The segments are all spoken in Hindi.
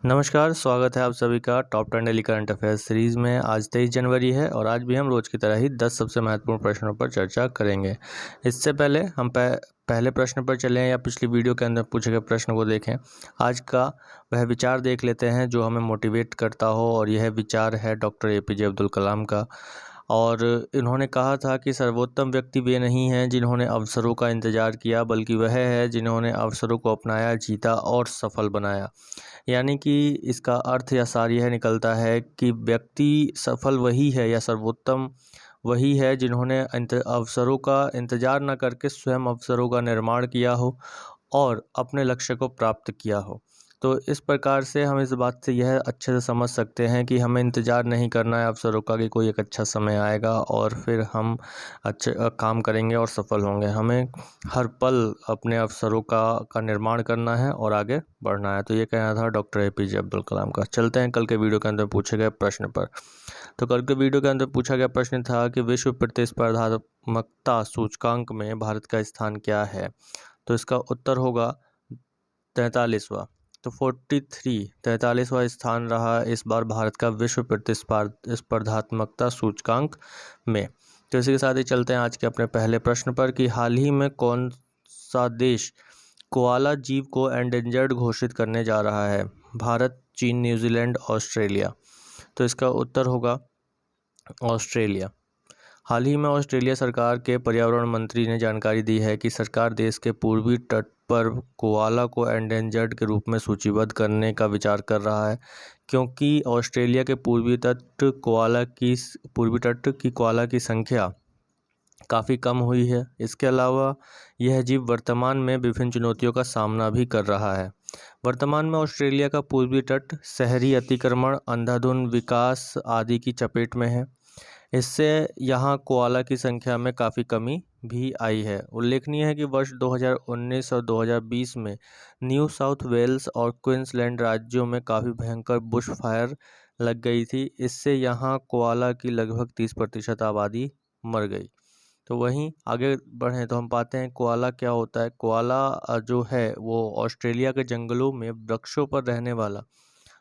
नमस्कार, स्वागत है आप सभी का top 10 daily current affairs series में। आज 23 जनवरी है और आज भी हम रोज़ की तरह ही 10 सबसे महत्वपूर्ण प्रश्नों पर चर्चा करेंगे। इससे पहले हम पहले प्रश्न पर चलें या पिछली वीडियो के अंदर पूछे गए प्रश्न को देखें। आज का वह विचार देख लेते हैं जो हमें मोटिवेट करता हो, और यह विचार है डॉक्टर APJ अब्दुल कलाम का। और इन्होंने कहा था कि सर्वोत्तम व्यक्ति वे नहीं हैं जिन्होंने अवसरों का इंतज़ार किया, बल्कि वह है जिन्होंने अवसरों को अपनाया, जीता और सफल बनाया। यानी कि इसका अर्थ या सार यह निकलता है कि व्यक्ति सफल वही है या सर्वोत्तम वही है जिन्होंने अवसरों का इंतज़ार न करके स्वयं अवसरों का निर्माण किया हो और अपने लक्ष्य को प्राप्त किया हो। तो इस प्रकार से हम इस बात से यह अच्छे से समझ सकते हैं कि हमें इंतज़ार नहीं करना है अवसरों का कि कोई एक अच्छा समय आएगा और फिर हम अच्छे काम करेंगे और सफल होंगे। हमें हर पल अपने अवसरों का निर्माण करना है और आगे बढ़ना है। तो ये कहना था डॉक्टर APJ अब्दुल कलाम का। चलते हैं कल के वीडियो के अंदर पूछे गए प्रश्न पर। तो कल के वीडियो के अंदर पूछा गया प्रश्न था कि विश्व प्रतिस्पर्धात्मकता सूचकांक में भारत का स्थान क्या है। तो इसका उत्तर होगा 43वां। तो 43वां स्थान रहा इस बार भारत का विश्व प्रतिस्पर्धात्मकता सूचकांक में। तो इसी के साथ ही चलते हैं आज के अपने पहले प्रश्न पर कि हाल ही में कौन सा देश कोआला जीव को एंडेंजर्ड घोषित करने जा रहा है। भारत, चीन, न्यूजीलैंड, ऑस्ट्रेलिया। तो इसका उत्तर होगा ऑस्ट्रेलिया। हाल ही में ऑस्ट्रेलिया सरकार के पर्यावरण मंत्री ने जानकारी दी है कि सरकार देश के पूर्वी तट पर कोआला को एंडेंजर्ड के रूप में सूचीबद्ध करने का विचार कर रहा है, क्योंकि ऑस्ट्रेलिया के पूर्वी तट की कोआला की संख्या काफ़ी कम हुई है। इसके अलावा यह जीव वर्तमान में विभिन्न चुनौतियों का सामना भी कर रहा है। वर्तमान में ऑस्ट्रेलिया का पूर्वी तट शहरी अतिक्रमण, अंधाधुंध विकास आदि की चपेट में है। इससे यहाँ कोआला की संख्या में काफ़ी कमी भी आई है। उल्लेखनीय है कि वर्ष 2019 और 2020 में न्यू साउथ वेल्स और क्वींसलैंड राज्यों में काफ़ी भयंकर बुश फायर लग गई थी। इससे यहाँ कोआला की लगभग 30% आबादी मर गई। तो वहीं आगे बढ़ें तो हम पाते हैं कोआला क्या होता है। कोआला जो है वो ऑस्ट्रेलिया के जंगलों में वृक्षों पर रहने वाला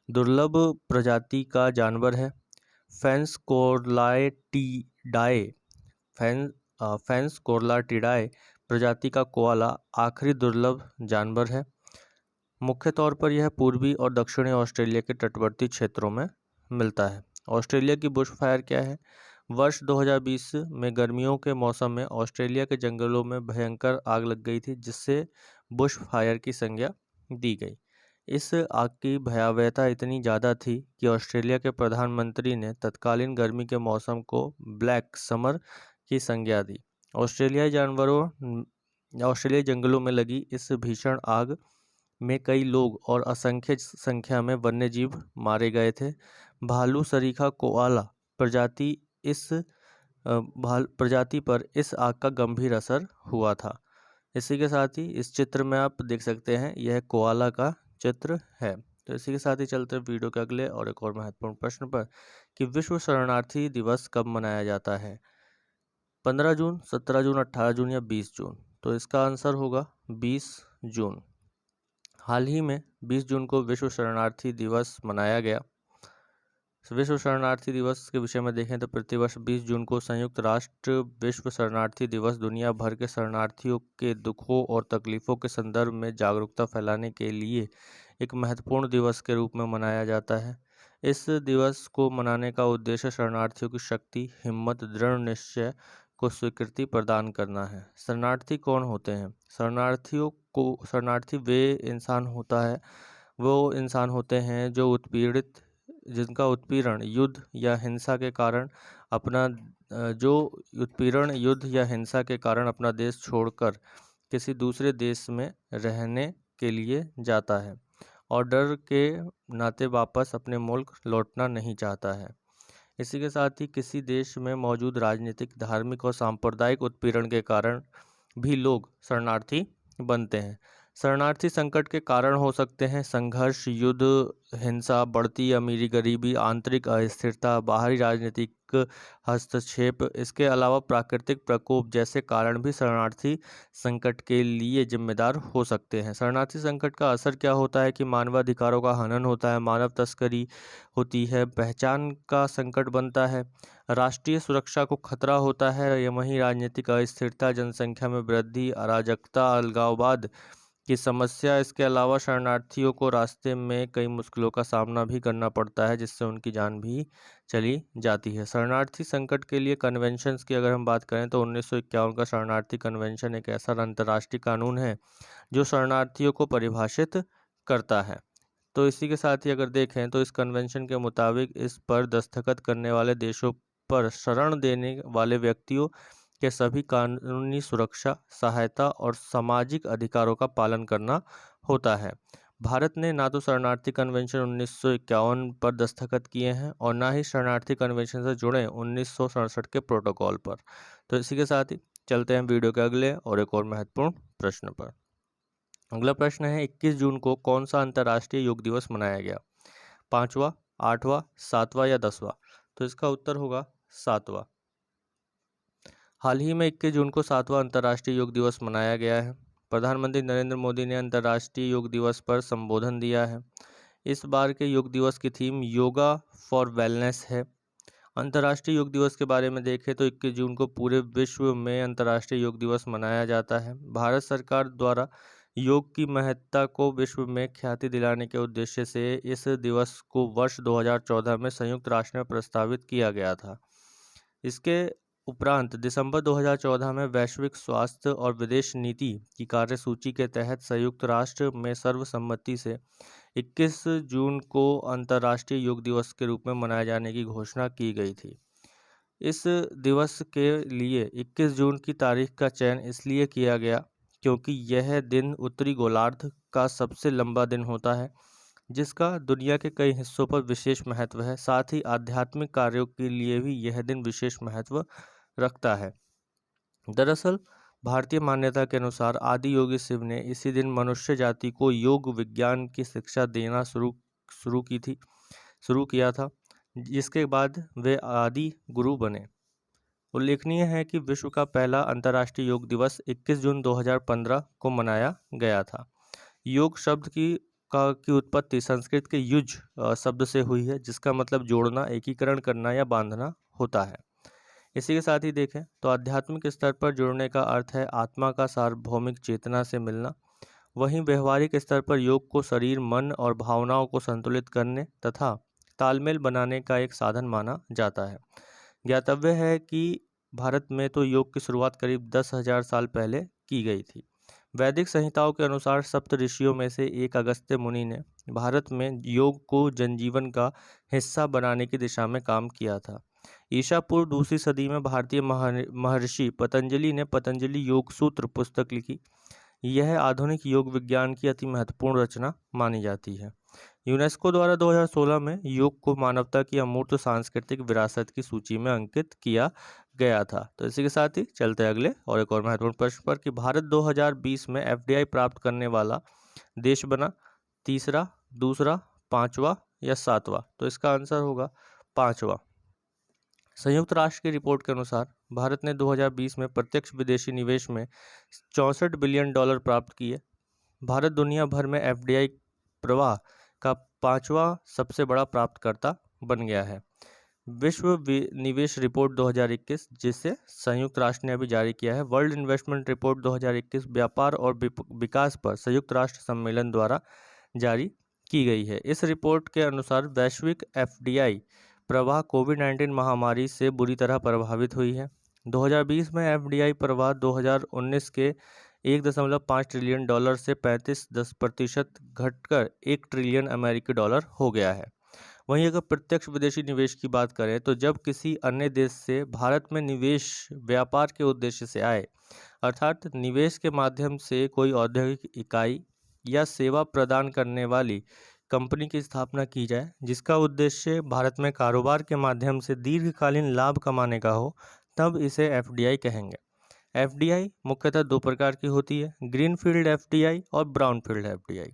दुर्लभ प्रजाति का जानवर है। फेंस कोर्लाटिडाए फेंस कोर्लाटिडाए प्रजाति का कोआला आखिरी दुर्लभ जानवर है। मुख्य तौर पर यह पूर्वी और दक्षिणी ऑस्ट्रेलिया के तटवर्ती क्षेत्रों में मिलता है। ऑस्ट्रेलिया की बुश फायर क्या है। वर्ष 2020 में गर्मियों के मौसम में ऑस्ट्रेलिया के जंगलों में भयंकर आग लग गई थी, जिससे बुश फायर की संज्ञा दी गई। इस आग की भयावहता इतनी ज़्यादा थी कि ऑस्ट्रेलिया के प्रधानमंत्री ने तत्कालीन गर्मी के मौसम को ब्लैक समर की संज्ञा दी। ऑस्ट्रेलियाई जंगलों में लगी इस भीषण आग में कई लोग और असंख्य संख्या में वन्यजीव मारे गए थे। भालू सरीखा कोआला प्रजाति पर इस आग का गंभीर असर हुआ था। इसी के साथ ही इस चित्र में आप देख सकते हैं यह कोआला का चित्र है। तो इसी के साथ ही चलते हैं वीडियो के अगले और एक और महत्वपूर्ण प्रश्न पर कि विश्व शरणार्थी दिवस कब मनाया जाता है। 15 जून, 17 जून, 18 जून या 20 जून। तो इसका आंसर होगा 20 जून। हाल ही में 20 जून को विश्व शरणार्थी दिवस मनाया गया। विश्व शरणार्थी दिवस के विषय में देखें तो प्रतिवर्ष 20 जून को संयुक्त राष्ट्र विश्व शरणार्थी दिवस दुनिया भर के शरणार्थियों के दुखों और तकलीफों के संदर्भ में जागरूकता फैलाने के लिए एक महत्वपूर्ण दिवस के रूप में मनाया जाता है। इस दिवस को मनाने का उद्देश्य शरणार्थियों की शक्ति, हिम्मत, दृढ़ निश्चय को स्वीकृति प्रदान करना है। शरणार्थी कौन होते हैं। शरणार्थी वो इंसान होते हैं जिनका उत्पीड़न, युद्ध या हिंसा के कारण अपना देश छोड़कर किसी दूसरे देश में रहने के लिए जाता है और डर के नाते वापस अपने मुल्क लौटना नहीं चाहता है। इसी के साथ ही किसी देश में मौजूद राजनीतिक, धार्मिक और सांप्रदायिक उत्पीड़न के कारण भी लोग शरणार्थी बनते हैं। शरणार्थी संकट के कारण हो सकते हैं संघर्ष, युद्ध, हिंसा, बढ़ती अमीरी गरीबी, आंतरिक अस्थिरता, बाहरी राजनीतिक हस्तक्षेप। इसके अलावा प्राकृतिक प्रकोप जैसे कारण भी शरणार्थी संकट के लिए जिम्मेदार हो सकते हैं। शरणार्थी संकट का असर क्या होता है कि मानवाधिकारों का हनन होता है, मानव तस्करी होती है, पहचान का संकट बनता है, राष्ट्रीय सुरक्षा को खतरा होता है, या वहीं राजनीतिक अस्थिरता, जनसंख्या में वृद्धि, अराजकता, अलगाववाद की समस्या। इसके अलावा शरणार्थियों को रास्ते में कई मुश्किलों का सामना भी करना पड़ता है, जिससे उनकी जान भी चली जाती है। शरणार्थी संकट के लिए कन्वेंशंस की अगर हम बात करें तो 1951 का शरणार्थी कन्वेंशन एक ऐसा अंतर्राष्ट्रीय कानून है जो शरणार्थियों को परिभाषित करता है। तो इसी के साथ ही अगर देखें तो इस कन्वेंशन के मुताबिक इस पर दस्तखत करने वाले देशों पर शरण देने वाले व्यक्तियों के सभी कानूनी सुरक्षा, सहायता और सामाजिक अधिकारों का पालन करना होता है। भारत ने ना तो शरणार्थी कन्वेंशन 1951 पर दस्तखत किए हैं और ना ही शरणार्थी कन्वेंशन से जुड़े 1967 के प्रोटोकॉल पर। तो इसी के साथ ही चलते हैं वीडियो के अगले और एक और महत्वपूर्ण प्रश्न पर। अगला प्रश्न है 21 जून को कौन सा अंतर्राष्ट्रीय योग दिवस मनाया गया? 5वां, 8वां, 7वां या 10वां? तो इसका उत्तर होगा 7वां। हाल ही में 21 जून को 7वां अंतर्राष्ट्रीय योग दिवस मनाया गया है। प्रधानमंत्री नरेंद्र मोदी ने अंतर्राष्ट्रीय योग दिवस पर संबोधन दिया है। इस बार के योग दिवस की थीम योगा फॉर वेलनेस है। अंतर्राष्ट्रीय योग दिवस के बारे में देखें तो 21 जून को पूरे विश्व में अंतर्राष्ट्रीय योग दिवस मनाया जाता है। भारत सरकार द्वारा योग की महत्ता को विश्व में ख्याति दिलाने के उद्देश्य से इस दिवस को वर्ष 2014 में संयुक्त राष्ट्र में प्रस्तावित किया गया था। इसके उपरांत दिसंबर 2014 में वैश्विक स्वास्थ्य और विदेश नीति की कार्यसूची के तहत संयुक्त राष्ट्र में सर्वसम्मति से 21 जून को अंतर्राष्ट्रीय योग दिवस के रूप में मनाए जाने की घोषणा की गई थी। इस दिवस के लिए 21 जून की तारीख का चयन इसलिए किया गया क्योंकि यह दिन उत्तरी गोलार्ध का सबसे लंबा दिन होता है, जिसका दुनिया के कई हिस्सों पर विशेष महत्व है। साथ ही आध्यात्मिक कार्यों के लिए भी यह दिन विशेष महत्व रखता है। दरअसल भारतीय मान्यता के अनुसार आदि योगी शिव ने इसी दिन मनुष्य जाति को योग विज्ञान की शिक्षा देना शुरू किया था, जिसके बाद वे आदि गुरु बने। उल्लेखनीय है कि विश्व का पहला अंतर्राष्ट्रीय योग दिवस 21 जून 2015 को मनाया गया था। योग शब्द की उत्पत्ति संस्कृत के युज शब्द से हुई है, जिसका मतलब जोड़ना, एकीकरण करना या बांधना होता है। इसी के साथ ही देखें तो आध्यात्मिक स्तर पर जुड़ने का अर्थ है आत्मा का सार्वभौमिक चेतना से मिलना। वहीं व्यवहारिक स्तर पर योग को शरीर, मन और भावनाओं को संतुलित करने तथा तालमेल बनाने का एक साधन माना जाता है। ज्ञातव्य है कि भारत में तो योग की शुरुआत करीब 10,000 साल पहले की गई थी। वैदिक संहिताओं के अनुसार सप्त ऋषियों में से एक अगस्त्य मुनि ने भारत में योग को जनजीवन का हिस्सा बनाने की दिशा में काम किया था। ईसा पूर्व 2वीं सदी में भारतीय महर्षि पतंजलि ने पतंजलि योग सूत्र पुस्तक लिखी। यह आधुनिक योग विज्ञान की अति महत्वपूर्ण रचना मानी जाती है। यूनेस्को द्वारा 2016 में योग को मानवता की अमूर्त सांस्कृतिक विरासत की सूची में अंकित किया गया था। तो इसी के साथ ही चलते हैं अगले और एक और महत्वपूर्ण प्रश्न पर कि भारत 2020 में एफडीआई प्राप्त करने वाला देश बना। तीसरा, दूसरा, 5वां या 7वां? तो इसका आंसर होगा 5वां। संयुक्त राष्ट्र की रिपोर्ट के अनुसार भारत ने 2020 में प्रत्यक्ष विदेशी निवेश में 64 बिलियन डॉलर प्राप्त किए। भारत दुनिया भर में एफडीआई प्रवाह का 5वां सबसे बड़ा प्राप्तकर्ता बन गया है। विश्व निवेश रिपोर्ट 2021, जिसे संयुक्त राष्ट्र ने अभी जारी किया है, वर्ल्ड इन्वेस्टमेंट रिपोर्ट 2021 व्यापार और विकास पर संयुक्त राष्ट्र सम्मेलन द्वारा जारी की गई है। इस रिपोर्ट के अनुसार वैश्विक एफडीआई प्रवाह कोविड-19 महामारी से बुरी तरह प्रभावित हुई है। 2020 में एफडीआई प्रवाह 2019 के 1.5 ट्रिलियन डॉलर से 35% घटकर 1 ट्रिलियन अमेरिकी डॉलर हो गया है। वहीं अगर प्रत्यक्ष विदेशी निवेश की बात करें तो जब किसी अन्य देश से भारत में निवेश व्यापार के उद्देश्य से आए, अर्थात निवेश के माध्यम से कोई औद्योगिक इकाई या सेवा प्रदान करने वाली कंपनी की स्थापना की जाए, जिसका उद्देश्य भारत में कारोबार के माध्यम से दीर्घकालीन लाभ कमाने का हो, तब इसे एफडीआई कहेंगे। एफडीआई मुख्यतः दो प्रकार की होती है, ग्रीनफील्ड एफडीआई और ब्राउनफील्ड एफडीआई।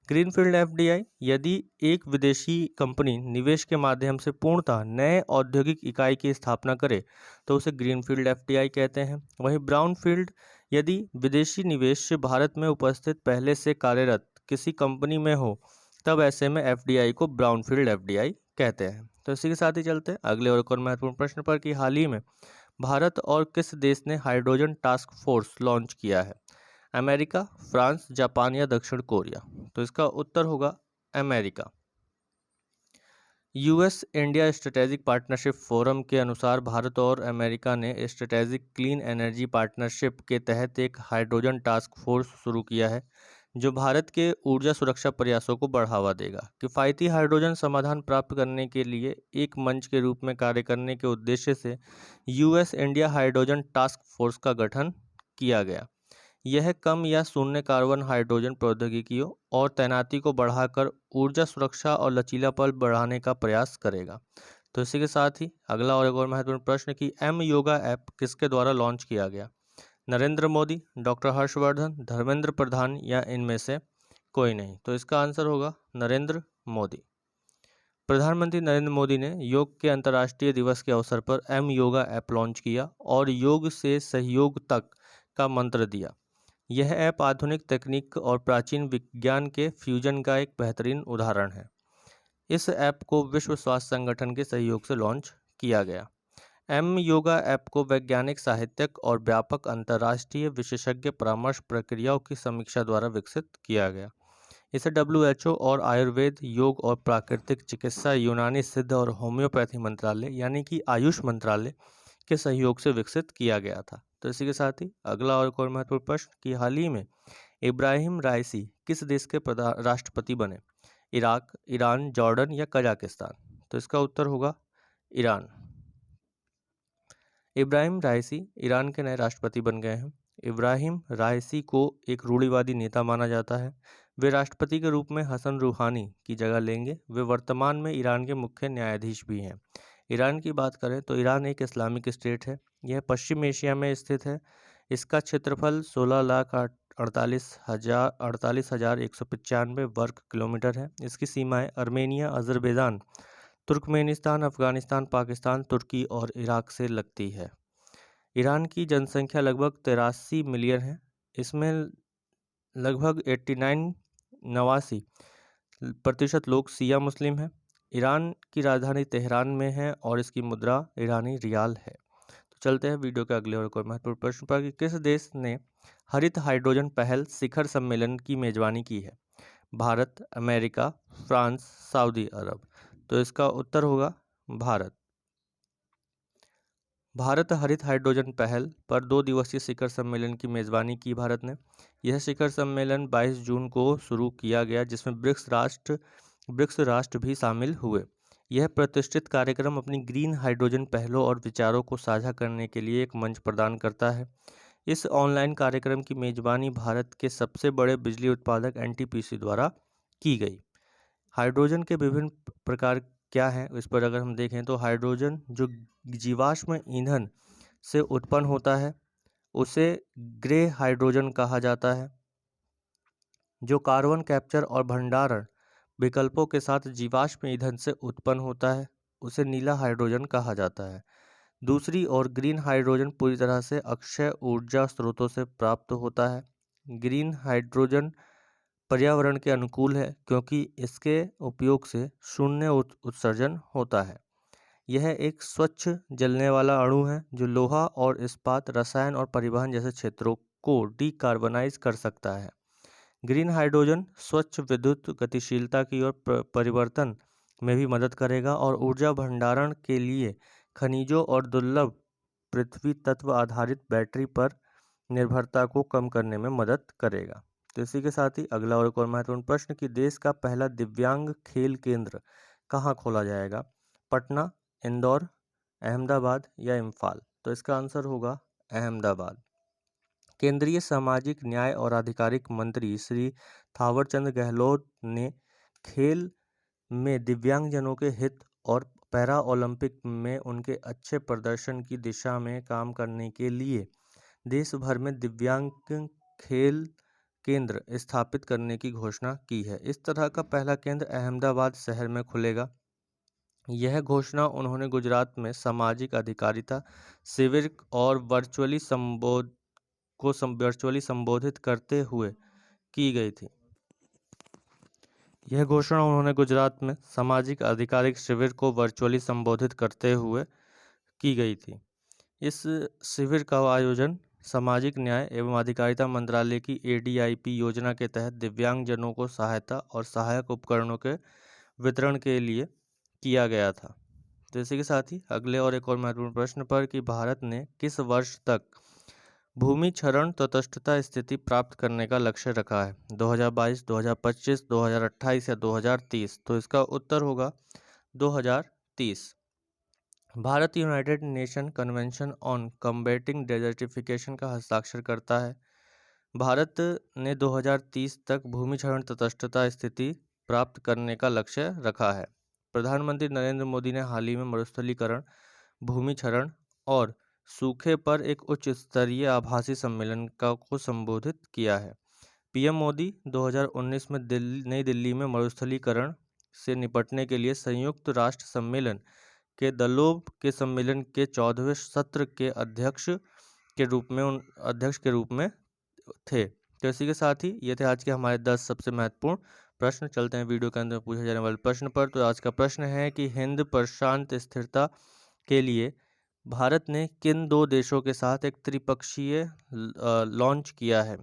ग्रीनफील्ड एफडीआई यदि एक विदेशी कंपनी निवेश के माध्यम से पूर्णतः नए औद्योगिक इकाई की स्थापना करे तो उसे ग्रीनफील्ड एफडीआई कहते हैं। वहीं ब्राउनफील्ड यदि विदेशी निवेश भारत में उपस्थित पहले से कार्यरत किसी कंपनी में हो तब ऐसे में एफडीआई को ब्राउनफील्ड एफडीआई कहते हैं। तो इसी के साथ ही चलते हैं अगले और एक और महत्वपूर्ण प्रश्न पर कि हाल ही में भारत और किस देश ने हाइड्रोजन टास्क फोर्स लॉन्च किया है? अमेरिका, फ्रांस, जापान या दक्षिण कोरिया? तो इसका उत्तर होगा America. US India strategic partnership forum के अनुसार भारत और अमेरिका ने स्ट्रेटेजिक क्लीन एनर्जी पार्टनरशिप के तहत एक हाइड्रोजन टास्क फोर्स शुरू किया है जो भारत के ऊर्जा सुरक्षा प्रयासों को बढ़ावा देगा। किफ़ायती हाइड्रोजन समाधान प्राप्त करने के लिए एक मंच के रूप में कार्य करने के उद्देश्य से US India hydrogen task force का गठन किया गया। यह कम या शून्य कार्बन हाइड्रोजन प्रौद्योगिकियों और तैनाती को बढ़ाकर ऊर्जा सुरक्षा और लचीलापन बढ़ाने का प्रयास करेगा। तो इसी के साथ ही अगला और एक और महत्वपूर्ण प्रश्न कि एम योगा ऐप किसके द्वारा लॉन्च किया गया? नरेंद्र मोदी, डॉक्टर हर्षवर्धन, धर्मेंद्र प्रधान या इनमें से कोई नहीं? तो इसका आंसर होगा नरेंद्र मोदी। प्रधानमंत्री नरेंद्र मोदी ने योग के अंतर्राष्ट्रीय दिवस के अवसर पर एम योगा ऐप लॉन्च किया और योग से सहयोग तक का मंत्र दिया। यह ऐप आधुनिक तकनीक और प्राचीन विज्ञान के फ्यूजन का एक बेहतरीन उदाहरण है। इस ऐप को विश्व स्वास्थ्य संगठन के सहयोग से लॉन्च किया गया। एम योगा ऐप को वैज्ञानिक, साहित्यिक और व्यापक अंतर्राष्ट्रीय विशेषज्ञ परामर्श प्रक्रियाओं की समीक्षा द्वारा विकसित किया गया। इसे WHO और आयुर्वेद, योग और प्राकृतिक चिकित्सा, यूनानी सिद्ध और होम्योपैथी मंत्रालय यानी कि आयुष मंत्रालय के सहयोग से विकसित किया गया था। तो इसी के साथ ही अगला और एक और महत्वपूर्ण प्रश्न कि हाल ही में इब्राहिम राइसी किस देश के राष्ट्रपति बने? इराक, ईरान, जॉर्डन या कजाकिस्तान? तो इसका उत्तर होगा ईरान। इब्राहिम राइसी ईरान के नए राष्ट्रपति बन गए हैं। इब्राहिम राइसी को एक रूढ़िवादी नेता माना जाता है। वे राष्ट्रपति के रूप में हसन रूहानी की जगह लेंगे। वे वर्तमान में ईरान के मुख्य न्यायाधीश भी हैं। ईरान की बात करें तो ईरान एक इस्लामिक स्टेट है। यह पश्चिम एशिया में स्थित है। इसका क्षेत्रफल 16,48,195 वर्ग किलोमीटर है। इसकी सीमाएं Armenia, Azerbaijan, Turkmenistan, Afghanistan, Pakistan, तुर्की और इराक से लगती है। ईरान की जनसंख्या लगभग 83 मिलियन है। इसमें लगभग 89% लोग शिया मुस्लिम हैं। ईरान की राजधानी तेहरान में है और इसकी मुद्रा ईरानी रियाल है। तो चलते हैं वीडियो के अगले और कोई महत्वपूर्ण प्रश्न पर कि किस देश ने हरित हाइड्रोजन पहल शिखर सम्मेलन की मेजबानी की है? भारत, अमेरिका, फ्रांस, सऊदी अरब? तो इसका उत्तर होगा भारत। भारत हरित हाइड्रोजन पहल पर 2 दिवसीय शिखर सम्मेलन की मेजबानी की भारत ने। यह शिखर सम्मेलन 22 जून को शुरू किया गया जिसमें ब्रिक्स राष्ट्र भी शामिल हुए। यह प्रतिष्ठित कार्यक्रम अपनी ग्रीन हाइड्रोजन पहलों और विचारों को साझा करने के लिए एक मंच प्रदान करता है। इस ऑनलाइन कार्यक्रम की मेजबानी भारत के सबसे बड़े बिजली उत्पादक एनटीपीसी द्वारा की गई। हाइड्रोजन के विभिन्न प्रकार क्या हैं इस पर अगर हम देखें तो हाइड्रोजन जो जीवाश्म ईंधन से उत्पन्न होता है उसे ग्रे हाइड्रोजन कहा जाता है। जो कार्बन कैप्चर और भंडारण विकल्पों के साथ जीवाश्म ईंधन से उत्पन्न होता है उसे नीला हाइड्रोजन कहा जाता है। दूसरी ओर ग्रीन हाइड्रोजन पूरी तरह से अक्षय ऊर्जा स्रोतों से प्राप्त होता है। ग्रीन हाइड्रोजन पर्यावरण के अनुकूल है क्योंकि इसके उपयोग से शून्य उत्सर्जन होता है। यह एक स्वच्छ जलने वाला अणु है जो लोहा और इस्पात, रसायन और परिवहन जैसे क्षेत्रों को डीकार्बनाइज कर सकता है। ग्रीन हाइड्रोजन स्वच्छ विद्युत गतिशीलता की ओर परिवर्तन में भी मदद करेगा और ऊर्जा भंडारण के लिए खनिजों और दुर्लभ पृथ्वी तत्व आधारित बैटरी पर निर्भरता को कम करने में मदद करेगा। तो इसी के साथ ही अगला और एक और महत्वपूर्ण प्रश्न कि देश का पहला दिव्यांग खेल केंद्र कहाँ खोला जाएगा? पटना, इंदौर, अहमदाबाद या इम्फाल? तो इसका आंसर होगा अहमदाबाद। केंद्रीय सामाजिक न्याय और आधिकारिक मंत्री श्री थावरचंद गहलोत ने खेल में दिव्यांगजनों के हित और पैरा ओलंपिक में उनके अच्छे प्रदर्शन की दिशा में काम करने के लिए देश भर में दिव्यांग खेल केंद्र स्थापित करने की घोषणा की है। इस तरह का पहला केंद्र अहमदाबाद शहर में खुलेगा। यह घोषणा उन्होंने गुजरात में सामाजिक अधिकारिता शिविर और वर्चुअली संबोधित करते हुए की गई थी। यह घोषणा उन्होंने गुजरात में सामाजिक अधिकारिक शिविर को वर्चुअली संबोधित करते हुए की गई थी। इस शिविर का आयोजन सामाजिक न्याय एवं अधिकारिता मंत्रालय की ADIP योजना के तहत दिव्यांगजनों को सहायता और सहायक उपकरणों के वितरण के लिए किया गया था। तो इसी के साथ ही अगले और एक और महत्वपूर्ण प्रश्न पर कि भारत ने किस वर्ष तक भूमि क्षरण तटस्थता स्थिति प्राप्त करने का लक्ष्य रखा है? 2022, 2025, 2028 या 2030? तो इसका उत्तर होगा 2030। Bharat United nation convention on कम्बेटिंग desertification का हस्ताक्षर करता है। भारत ने 2030 तक भूमि क्षरण तटस्थता स्थिति प्राप्त करने का लक्ष्य रखा है। प्रधानमंत्री नरेंद्र मोदी ने हाल ही में मरुस्थलीकरण, भूमि क्षरण और सूखे पर एक उच्च स्तरीय आभासी सम्मेलन को संबोधित किया है। PM मोदी 2019 में नई दिल्ली में मरुस्थलीकरण से निपटने के लिए संयुक्त राष्ट्र सम्मेलन के दलों के सम्मेलन के 14वें सत्र के अध्यक्ष के रूप में थे। तो इसी के साथ ही ये थे आज के हमारे 10 सबसे महत्वपूर्ण प्रश्न। चलते हैं वीडियो के अंदर पूछे जाने वाले प्रश्न पर। तो आज का प्रश्न है कि हिंद प्रशांत स्थिरता के लिए भारत ने किन 2 देशों के साथ एक त्रिपक्षीय लॉन्च किया है?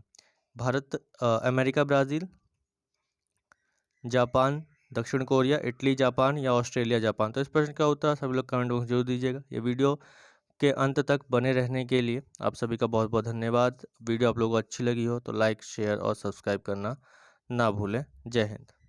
अमेरिका ब्राज़ील, जापान, दक्षिण कोरिया, इटली जापान या ऑस्ट्रेलिया जापान? तो इस प्रश्न का उत्तर सभी लोग कमेंट बॉक्स में जरूर दीजिएगा। ये वीडियो के अंत तक बने रहने के लिए आप सभी का बहुत बहुत धन्यवाद। वीडियो आप लोगों को अच्छी लगी हो तो लाइक, शेयर और सब्सक्राइब करना ना भूलें। जय हिंद।